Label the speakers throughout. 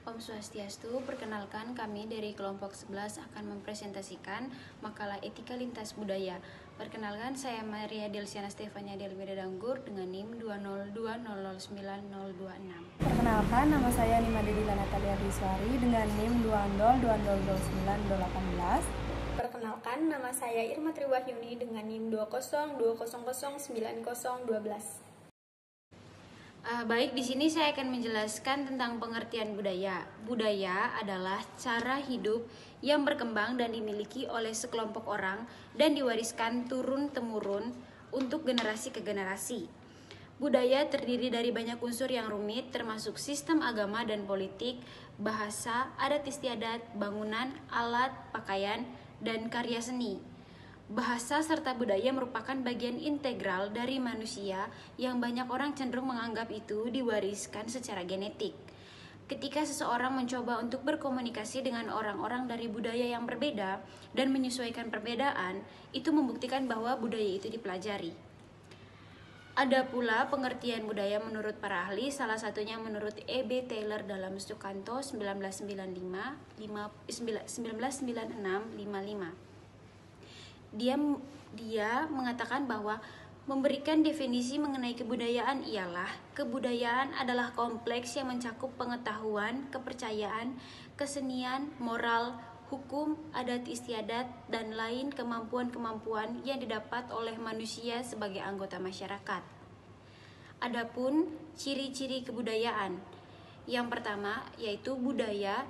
Speaker 1: Om Swastiastu, perkenalkan kami dari kelompok 11 akan mempresentasikan makalah etika lintas budaya. Perkenalkan, saya Maria Delsiana Stefania Delmeda Danggur dengan NIM 202009026.
Speaker 2: Perkenalkan, nama saya Nima Dedila Natalia Diswari dengan NIM 202002918.
Speaker 3: Perkenalkan, nama saya Irma Triwahyuni dengan NIM 202009012.
Speaker 1: Baik, di sini saya akan menjelaskan tentang pengertian budaya. Budaya adalah cara hidup yang berkembang dan dimiliki oleh sekelompok orang dan diwariskan turun-temurun untuk generasi ke generasi. Budaya terdiri dari banyak unsur yang rumit, termasuk sistem agama dan politik, bahasa, adat istiadat, bangunan, alat, pakaian, dan karya seni. Bahasa serta budaya merupakan bagian integral dari manusia yang banyak orang cenderung menganggap itu diwariskan secara genetik. Ketika seseorang mencoba untuk berkomunikasi dengan orang-orang dari budaya yang berbeda dan menyesuaikan perbedaan, itu membuktikan bahwa budaya itu dipelajari. Ada pula pengertian budaya menurut para ahli, salah satunya menurut E.B. Taylor dalam Sukanto 1996-55. Dia mengatakan bahwa memberikan definisi mengenai kebudayaan ialah kebudayaan adalah kompleks yang mencakup pengetahuan, kepercayaan, kesenian, moral, hukum, adat istiadat, dan lain kemampuan-kemampuan yang didapat oleh manusia sebagai anggota masyarakat. Adapun ciri-ciri kebudayaan, yang pertama yaitu budaya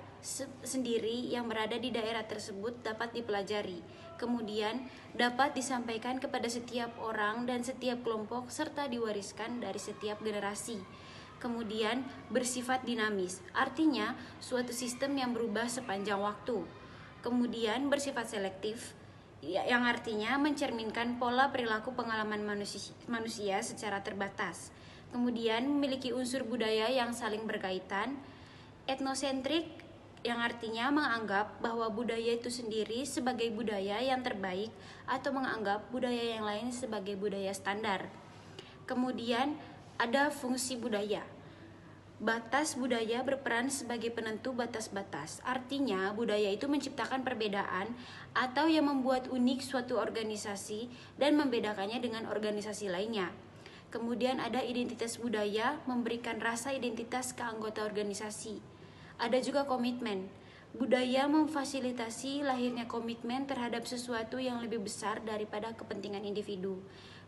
Speaker 1: sendiri yang berada di daerah tersebut dapat dipelajari, kemudian dapat disampaikan kepada setiap orang dan setiap kelompok serta diwariskan dari setiap generasi. Kemudian bersifat dinamis, artinya suatu sistem yang berubah sepanjang waktu. Kemudian bersifat selektif, yang artinya mencerminkan pola perilaku pengalaman manusia secara terbatas. Kemudian memiliki unsur budaya yang saling berkaitan. Etnosentrik, yang artinya menganggap bahwa budaya itu sendiri sebagai budaya yang terbaik atau menganggap budaya yang lain sebagai budaya standar. Kemudian ada fungsi budaya. Batas budaya berperan sebagai penentu batas-batas. Artinya budaya itu menciptakan perbedaan atau yang membuat unik suatu organisasi dan membedakannya dengan organisasi lainnya. Kemudian ada identitas budaya, memberikan rasa identitas ke anggota organisasi. Ada juga komitmen. Budaya memfasilitasi lahirnya komitmen terhadap sesuatu yang lebih besar daripada kepentingan individu.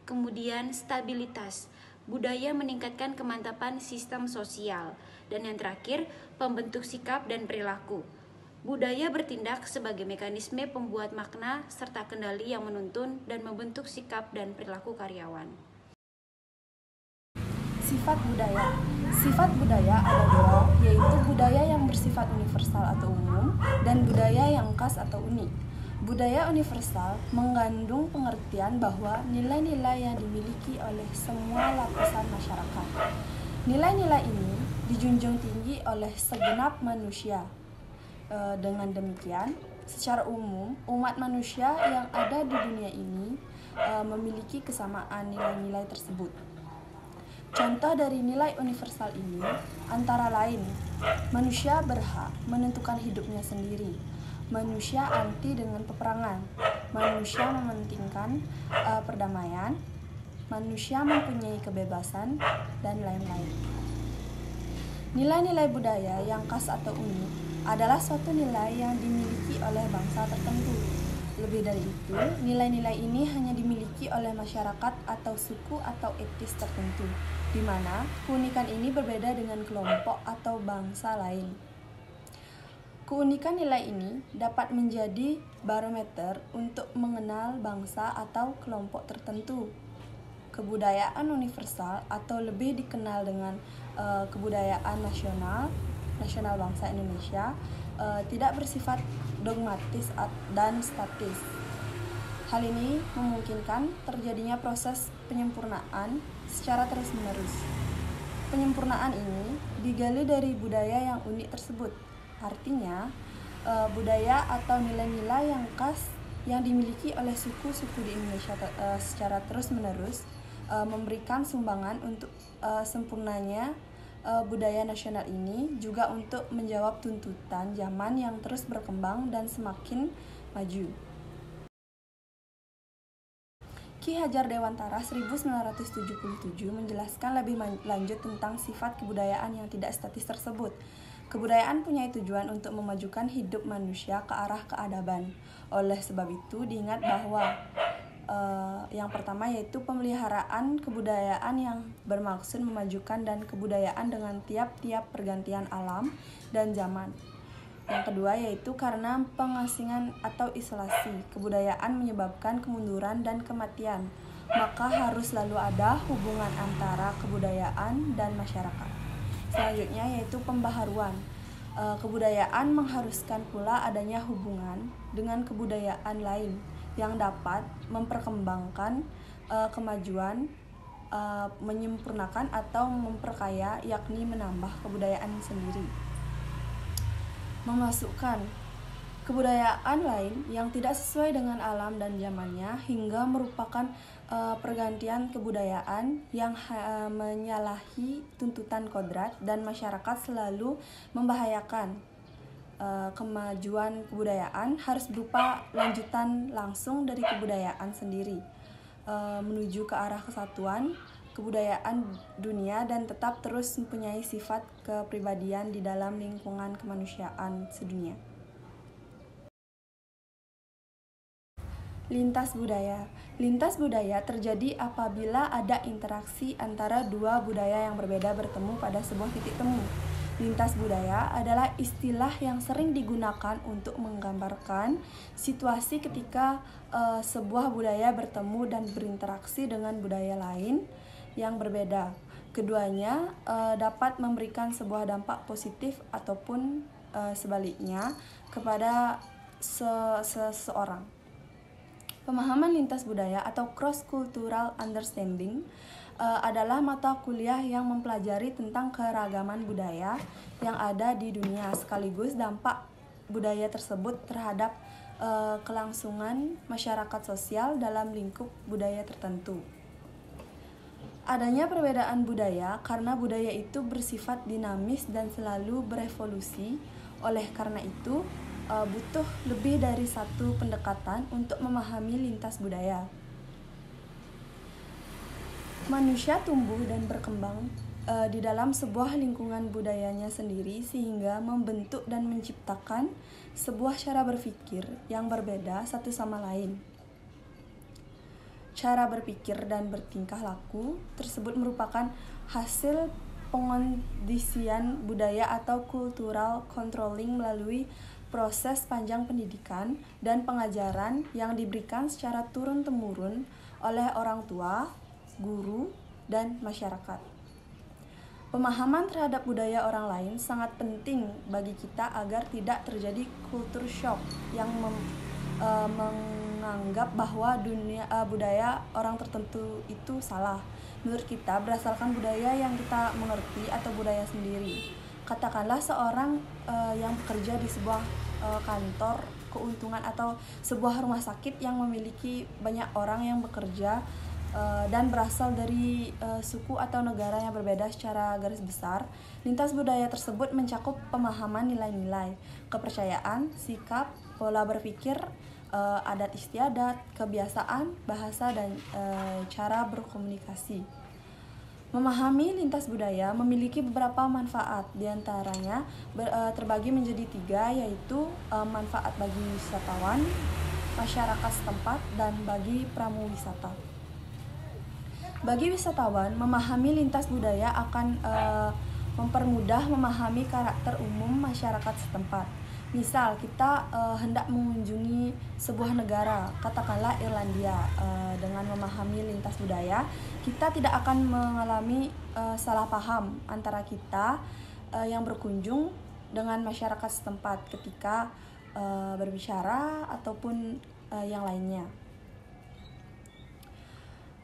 Speaker 1: Kemudian stabilitas. Budaya meningkatkan kemantapan sistem sosial. Dan yang terakhir, pembentuk sikap dan perilaku. Budaya bertindak sebagai mekanisme pembuat makna serta kendali yang menuntun dan membentuk sikap dan perilaku karyawan.
Speaker 2: Sifat budaya. Sifat budaya ada dua, yaitu budaya yang bersifat universal atau umum dan budaya yang khas atau unik. Budaya universal mengandung pengertian bahwa nilai-nilai yang dimiliki oleh semua lapisan masyarakat. Nilai-nilai ini dijunjung tinggi oleh segenap manusia. Dengan demikian, secara umum, umat manusia yang ada di dunia ini memiliki kesamaan nilai-nilai tersebut. Contoh dari nilai universal ini antara lain, manusia berhak menentukan hidupnya sendiri, manusia anti dengan peperangan, manusia mementingkan perdamaian, manusia mempunyai kebebasan, dan lain-lain. Nilai-nilai budaya yang khas atau unik adalah suatu nilai yang dimiliki oleh bangsa tertentu. Lebih dari itu, nilai-nilai ini hanya dimiliki oleh masyarakat atau suku atau etnis tertentu, di mana keunikan ini berbeda dengan kelompok atau bangsa lain. Keunikan nilai ini dapat menjadi barometer untuk mengenal bangsa atau kelompok tertentu. Kebudayaan universal atau lebih dikenal dengan kebudayaan nasional bangsa Indonesia tidak bersifat dogmatis dan statis. Hal ini memungkinkan terjadinya proses penyempurnaan secara terus-menerus. Penyempurnaan ini digali dari budaya yang unik tersebut. Artinya, budaya atau nilai-nilai yang khas yang dimiliki oleh suku-suku di Indonesia secara terus-menerus memberikan sumbangan untuk sempurnanya budaya nasional ini juga untuk menjawab tuntutan zaman yang terus berkembang dan semakin maju. Ki Hajar Dewantara 1977 menjelaskan lebih lanjut tentang sifat kebudayaan yang tidak statis tersebut. Kebudayaan punya tujuan untuk memajukan hidup manusia ke arah keadaban. Oleh sebab itu diingat bahwa yang pertama yaitu pemeliharaan kebudayaan yang bermaksud memajukan dan kebudayaan dengan tiap-tiap pergantian alam dan zaman. Yang kedua yaitu karena pengasingan atau isolasi kebudayaan menyebabkan kemunduran dan kematian, maka harus selalu ada hubungan antara kebudayaan dan masyarakat. Selanjutnya yaitu pembaharuan. Kebudayaan mengharuskan pula adanya hubungan dengan kebudayaan lain yang dapat memperkembangkan kemajuan, menyempurnakan atau memperkaya, yakni menambah kebudayaan sendiri. Memasukkan kebudayaan lain yang tidak sesuai dengan alam dan zamannya hingga merupakan pergantian kebudayaan yang menyalahi tuntutan kodrat dan masyarakat selalu membahayakan kemajuan kebudayaan harus berupa lanjutan langsung dari kebudayaan sendiri menuju ke arah kesatuan kebudayaan dunia dan tetap terus mempunyai sifat kepribadian di dalam lingkungan kemanusiaan sedunia. Lintas budaya. Lintas budaya terjadi apabila ada interaksi antara dua budaya yang berbeda bertemu pada sebuah titik temu. Lintas budaya adalah istilah yang sering digunakan untuk menggambarkan situasi ketika sebuah budaya bertemu dan berinteraksi dengan budaya lain yang berbeda. Keduanya dapat memberikan sebuah dampak positif ataupun sebaliknya kepada seseorang. Pemahaman lintas budaya atau cross-cultural understanding adalah mata kuliah yang mempelajari tentang keragaman budaya yang ada di dunia sekaligus dampak budaya tersebut terhadap kelangsungan masyarakat sosial dalam lingkup budaya tertentu. Adanya perbedaan budaya karena budaya itu bersifat dinamis dan selalu berevolusi. Oleh karena itu, butuh lebih dari satu pendekatan untuk memahami lintas budaya. Manusia tumbuh dan berkembang di dalam sebuah lingkungan budayanya sendiri sehingga membentuk dan menciptakan sebuah cara berpikir yang berbeda satu sama lain. Cara berpikir dan bertingkah laku tersebut merupakan hasil pengondisian budaya atau cultural controlling melalui proses panjang pendidikan dan pengajaran yang diberikan secara turun-temurun oleh orang tua, guru, dan masyarakat. Pemahaman terhadap budaya orang lain sangat penting bagi kita agar tidak terjadi culture shock yang menganggap bahwa budaya orang tertentu itu salah. Menurut kita berdasarkan budaya yang kita mengerti atau budaya sendiri. Katakanlah seorang yang bekerja di sebuah kantor keuntungan atau sebuah rumah sakit yang memiliki banyak orang yang bekerja dan berasal dari suku atau negara yang berbeda secara garis besar. Lintas budaya tersebut mencakup pemahaman nilai-nilai, kepercayaan, sikap, pola berpikir, adat istiadat, kebiasaan, bahasa, dan cara berkomunikasi. Memahami lintas budaya memiliki beberapa manfaat, diantaranya terbagi menjadi 3, yaitu manfaat bagi wisatawan, masyarakat setempat, dan bagi pramuwisata. Bagi wisatawan, memahami lintas budaya akan mempermudah memahami karakter umum masyarakat setempat. Misal, kita hendak mengunjungi sebuah negara, katakanlah Irlandia, dengan memahami lintas budaya, kita tidak akan mengalami salah paham antara kita yang berkunjung dengan masyarakat setempat ketika berbicara ataupun yang lainnya.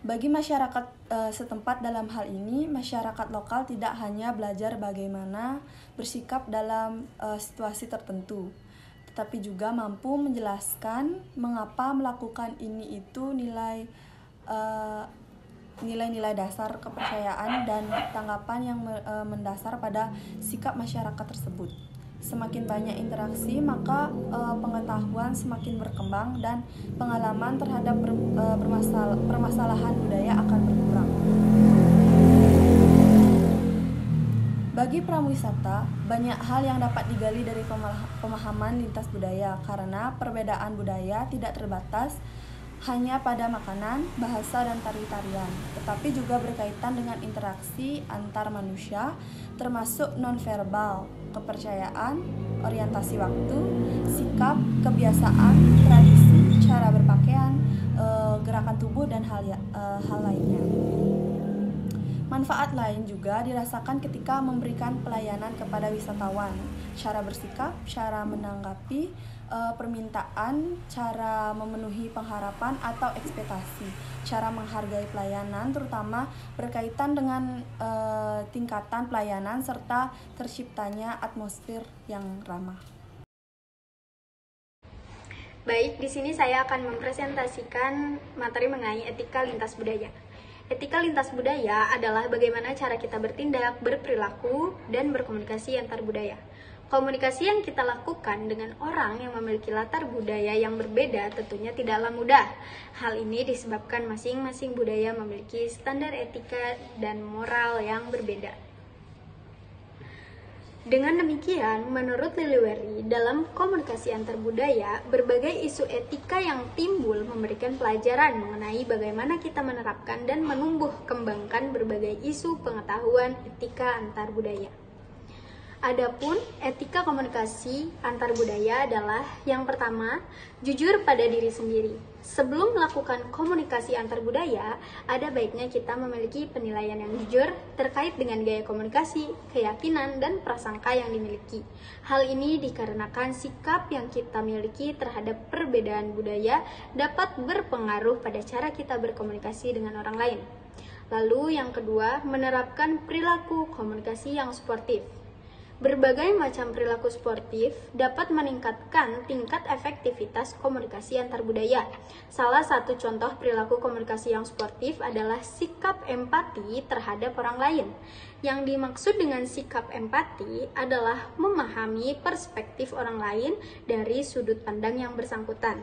Speaker 2: Bagi masyarakat setempat dalam hal ini, masyarakat lokal tidak hanya belajar bagaimana bersikap dalam situasi tertentu, tetapi juga mampu menjelaskan mengapa melakukan ini itu nilai-nilai dasar kepercayaan dan tanggapan yang mendasar pada sikap masyarakat tersebut. Semakin banyak interaksi, maka pengetahuan semakin berkembang dan pengalaman terhadap permasalahan budaya akan berkurang. Bagi pramuwisata, banyak hal yang dapat digali dari pemahaman lintas budaya karena perbedaan budaya tidak terbatas hanya pada makanan, bahasa, dan tari-tarian, tetapi juga berkaitan dengan interaksi antar manusia, termasuk nonverbal, kepercayaan, orientasi waktu, sikap, kebiasaan, tradisi, cara berpakaian, gerakan tubuh, dan hal lainnya. Manfaat lain juga dirasakan ketika memberikan pelayanan kepada wisatawan, cara bersikap, cara menanggapi permintaan, cara memenuhi pengharapan atau ekspektasi, cara menghargai pelayanan, terutama berkaitan dengan tingkatan pelayanan serta terciptanya atmosfer yang ramah.
Speaker 3: Baik, di sini saya akan mempresentasikan materi mengenai etika lintas budaya. Etika lintas budaya adalah bagaimana cara kita bertindak, berperilaku, dan berkomunikasi antar budaya. Komunikasi yang kita lakukan dengan orang yang memiliki latar budaya yang berbeda tentunya tidaklah mudah. Hal ini disebabkan masing-masing budaya memiliki standar etika dan moral yang berbeda. Dengan demikian, menurut Liliweri, dalam komunikasi antar budaya, berbagai isu etika yang timbul memberikan pelajaran mengenai bagaimana kita menerapkan dan menumbuh kembangkan berbagai isu pengetahuan etika antar budaya. Adapun etika komunikasi antar budaya adalah yang pertama, jujur pada diri sendiri. Sebelum melakukan komunikasi antar budaya, ada baiknya kita memiliki penilaian yang jujur terkait dengan gaya komunikasi, keyakinan, dan prasangka yang dimiliki. Hal ini dikarenakan sikap yang kita miliki terhadap perbedaan budaya dapat berpengaruh pada cara kita berkomunikasi dengan orang lain. Lalu yang kedua, menerapkan perilaku komunikasi yang sportif. Berbagai macam perilaku sportif dapat meningkatkan tingkat efektivitas komunikasi antar budaya. Salah satu contoh perilaku komunikasi yang sportif adalah sikap empati terhadap orang lain. Yang dimaksud dengan sikap empati adalah memahami perspektif orang lain dari sudut pandang yang bersangkutan.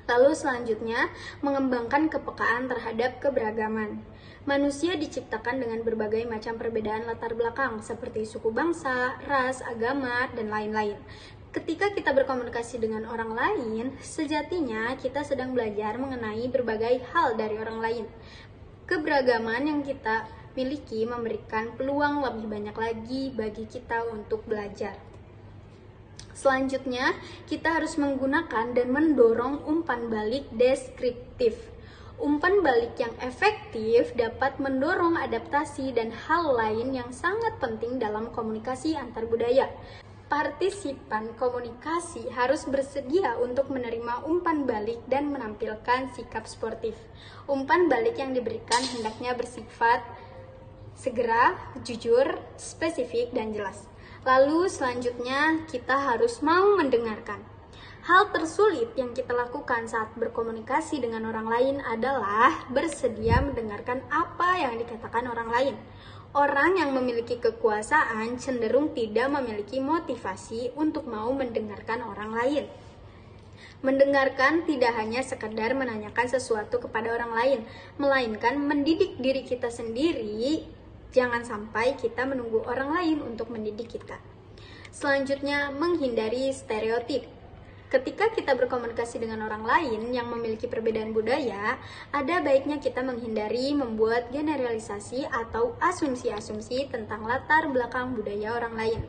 Speaker 3: Lalu selanjutnya, mengembangkan kepekaan terhadap keberagaman. Manusia diciptakan dengan berbagai macam perbedaan latar belakang, seperti suku bangsa, ras, agama, dan lain-lain. Ketika kita berkomunikasi dengan orang lain, sejatinya kita sedang belajar mengenai berbagai hal dari orang lain. Keberagaman yang kita miliki memberikan peluang lebih banyak lagi bagi kita untuk belajar. Selanjutnya, kita harus menggunakan dan mendorong umpan balik deskriptif. Umpan balik yang efektif dapat mendorong adaptasi dan hal lain yang sangat penting dalam komunikasi antar budaya. Partisipan komunikasi harus bersedia untuk menerima umpan balik dan menampilkan sikap sportif. Umpan balik yang diberikan hendaknya bersifat segera, jujur, spesifik, dan jelas. Lalu selanjutnya kita harus mau mendengarkan. Hal tersulit yang kita lakukan saat berkomunikasi dengan orang lain adalah bersedia mendengarkan apa yang dikatakan orang lain. Orang yang memiliki kekuasaan cenderung tidak memiliki motivasi untuk mau mendengarkan orang lain. Mendengarkan tidak hanya sekedar menanyakan sesuatu kepada orang lain, melainkan mendidik diri kita sendiri. Jangan sampai kita menunggu orang lain untuk mendidik kita. Selanjutnya, menghindari stereotip. Ketika kita berkomunikasi dengan orang lain yang memiliki perbedaan budaya, ada baiknya kita menghindari membuat generalisasi atau asumsi-asumsi tentang latar belakang budaya orang lain.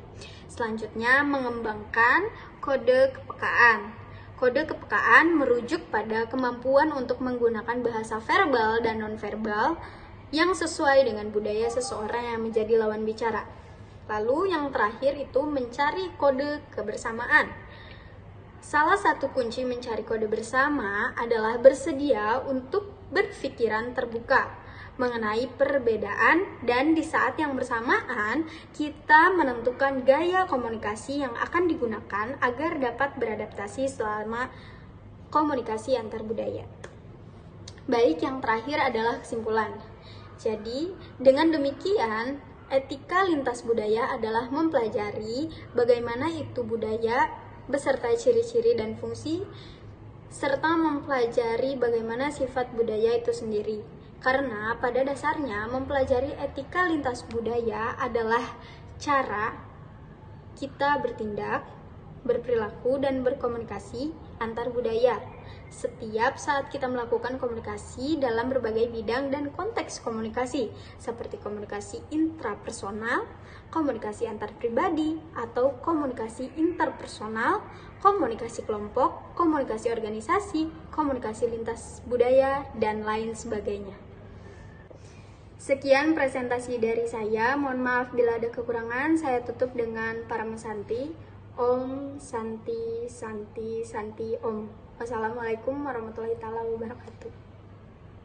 Speaker 3: Selanjutnya, mengembangkan kode kepekaan. Kode kepekaan merujuk pada kemampuan untuk menggunakan bahasa verbal dan nonverbal yang sesuai dengan budaya seseorang yang menjadi lawan bicara. Lalu yang terakhir itu mencari kode kebersamaan. Salah satu kunci mencari kode bersama adalah bersedia untuk berpikiran terbuka mengenai perbedaan dan di saat yang bersamaan kita menentukan gaya komunikasi yang akan digunakan agar dapat beradaptasi selama komunikasi antar budaya. Baik, yang terakhir adalah kesimpulan. Jadi, dengan demikian, etika lintas budaya adalah mempelajari bagaimana itu budaya beserta ciri-ciri dan fungsi, serta mempelajari bagaimana sifat budaya itu sendiri. Karena pada dasarnya mempelajari etika lintas budaya adalah cara kita bertindak, berperilaku, dan berkomunikasi antar budaya. Setiap saat kita melakukan komunikasi dalam berbagai bidang dan konteks komunikasi, seperti komunikasi intrapersonal, komunikasi antar pribadi, atau komunikasi interpersonal, komunikasi kelompok, komunikasi organisasi, komunikasi lintas budaya, dan lain sebagainya. Sekian presentasi dari saya, mohon maaf bila ada kekurangan. Saya tutup dengan Parama Santi. Om Santi Santi Santi Om. Wassalamualaikum warahmatullahi wabarakatuh.